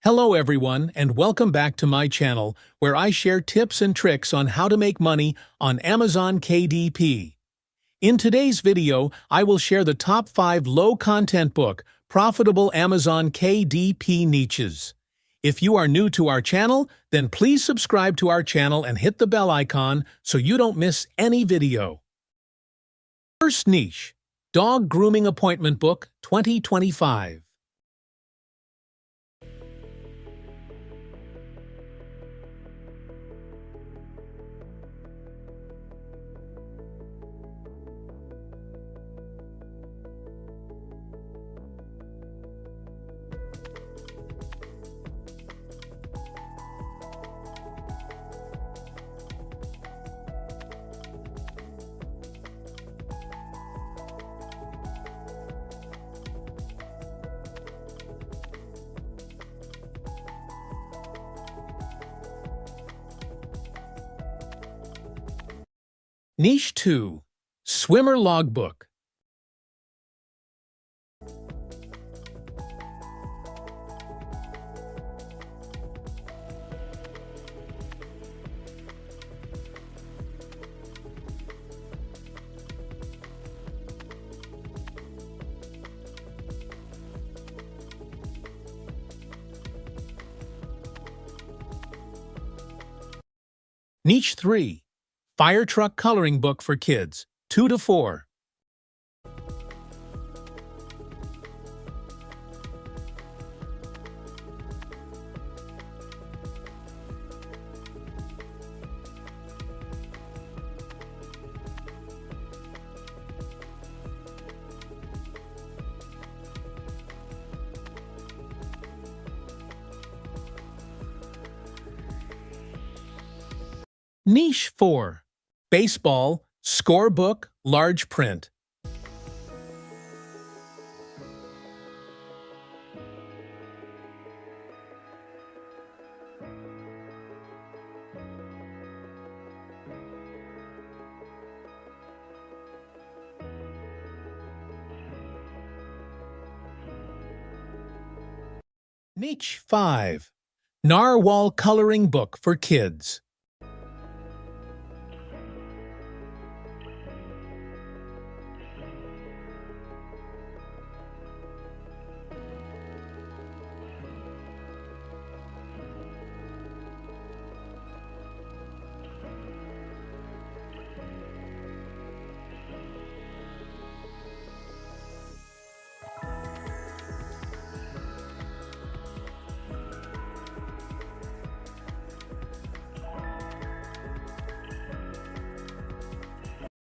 Hello everyone and welcome back to my channel where I share tips and tricks on how to make money on Amazon KDP. In today's video, I will share the top 5 low-content book, profitable Amazon KDP niches. If you are new to our channel, then please subscribe to our channel and hit the bell icon so you don't miss any video. First niche, Dog Grooming Appointment Book 2025. Niche 2, Swimmer Logbook. Niche 3, Fire Truck Coloring Book for Kids, 2 to 4. Niche 4, Baseball Scorebook Large Print. Niche 5, Narwhal Coloring Book for Kids.